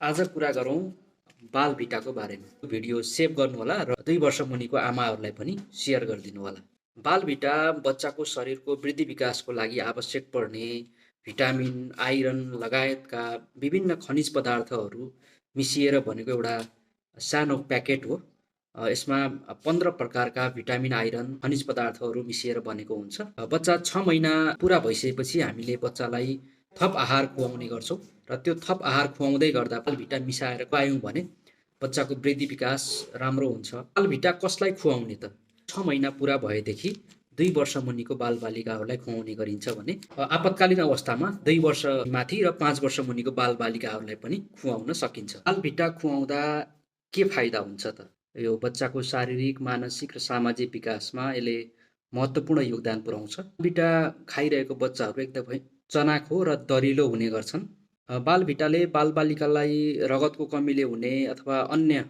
आज कुरा गरौँ बालभिटाको बारेमा। भिडियो सेभ गर्नुहोला र 2 वर्ष मुनिको आमाहरूलाई पनि सेयर गरिदिनु होला। बालभिटा बच्चाको शरीरको वृद्धि विकासको लागि आवश्यक पर्ने भिटामिन, आइरन लगायतका विभिन्न खनिज पदार्थहरू मिसिएर बनेको एउटा सानो प्याकेट हो। यसमा 15 प्रकारका भिटामिन, आइरन, खनिज पदार्थहरू मिसिएर बनेको हुन्छ। बच्चा 6 महिना पुरा भइसकेपछि हामीले बच्चालाई थप आहार खुवाउने गर्छौँ र त्यो थप आहार खुवाउँदै गर्दा बालभिटा मिसाएर खुवायौँ भने बच्चाको वृद्धि विकास राम्रो हुन्छ। बालभिटा कसलाई खुवाउने त? 6 महिना पुरा भएदेखि 2 वर्ष मुनिको बालबालिकाहरूलाई खुवाउने गरिन्छ भने आपतकालीन अवस्थामा 2 वर्ष माथि र 5 वर्ष मुनिको बालबालिकाहरूलाई पनि खुवाउन सकिन्छ। बालभिटा खुवाउँदा के फाइदा हुन्छ त? यो बच्चाको शारीरिक, मानसिक र सामाजिक विकासमा यसले महत्त्वपूर्ण योगदान पुर्याउँछ। बालभिटा खाइरहेको बच्चाहरू एकदमै चनाखो र दरिलो हुने गर्छन्। बालभिटाले बालबालिकालाई रगतको कमीले हुने अथवा अन्य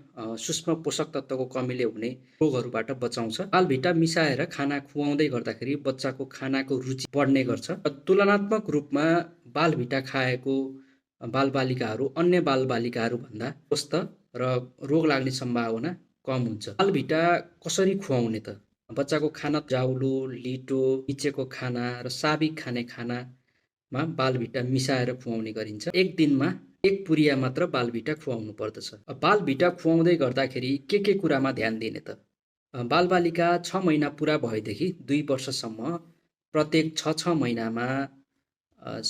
सूक्ष्म पोषक तत्त्वको कमीले हुने रोगहरूबाट बचाउँछ। बालभिटा मिसाएर खाना खुवाउँदै गर्दाखेरि बच्चाको खानाको रुचि बढ्ने गर्छ। तुलनात्मक रूपमा बालभिटा खाएको बालबालिकाहरू अन्य बालबालिकाहरूभन्दा स्वस्थ र रोग लाग्ने सम्भावना कम हुन्छ। बालभिटा कसरी खुवाउने त? बच्चाको खाना जाउलो, लिटो, निचेको खाना र साबिक खाने खानामा बालभिटा मिसाएर खुवाउने गरिन्छ। एक दिनमा 1 पुरिया मात्र बालभिटा खुवाउनु पर्दछ। बालभिटा खुवाउँदै गर्दाखेरि के कुरामा ध्यान दिने त? बालबालिका 6 महिना पुरा भएदेखि 2 वर्षसम्म प्रत्येक 6 महिनामा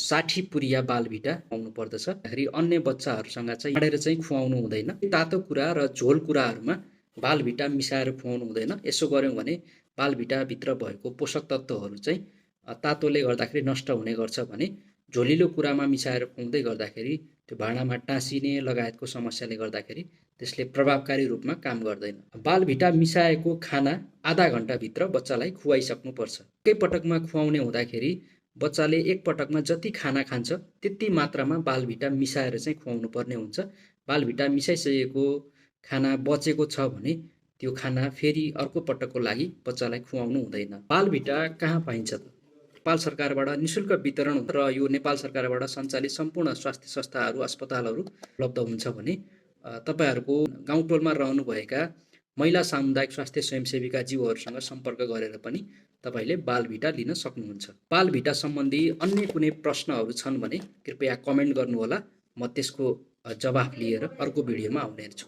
60 पुरिया बालभिटा खुवाउनु पर्दछ। अन्य बच्चाहरूसँग चाहिँ बाँडेर चाहिँ खुवाउनु हुँदैन। तातो कुरा र झोल कुराहरूमा बालभिटा मिसाएर खुवाउनु हुँदैन। यसो गर्यौँ भने बालभिटाभित्र भएको पोषक तत्त्वहरू चाहिँ तातोले गर्दाखेरि नष्ट हुने गर्छ भने झोलिलो कुरामा मिसाएर खुवाउँदै गर्दाखेरि त्यो भाँडामा टाँसिने लगायतको समस्याले गर्दाखेरि त्यसले प्रभावकारी रूपमा काम गर्दैन। बालभिटा मिसाएको खाना आधा घन्टाभित्र बच्चालाई खुवाइसक्नुपर्छ। एकै पटकमा खुवाउने हुँदाखेरि बच्चाले एक पटकमा जति खाना खान्छ त्यति मात्रामा बालभिटा मिसाएर चाहिँ खुवाउनु पर्ने हुन्छ। बालभिटा मिसाइसकेको खाना बचेको छ भने त्यो खाना फेरि अर्को पटकको लागि बच्चालाई खुवाउनु हुँदैन। बालभिटा कहाँ पाइन्छ त? नेपाल सरकारबाट निःशुल्क वितरण र यो नेपाल सरकारबाट सञ्चालित सम्पूर्ण स्वास्थ्य संस्थाहरू, अस्पतालहरू उपलब्ध हुन्छ भने तपाईहरूको गाउँटोलमा रहनुभएका महिला सामुदायिक स्वास्थ्य स्वयंसेविका ज्यूहरूसँग सम्पर्क गरेर पनि तपाईले बालभिटा लिन सक्नुहुन्छ। बालभिटा सम्बन्धी अन्य कुनै प्रश्नहरू छन् भने कृपया कमेन्ट गर्नुहोला। म त्यसको जवाफ लिएर अर्को भिडियोमा आउने छु।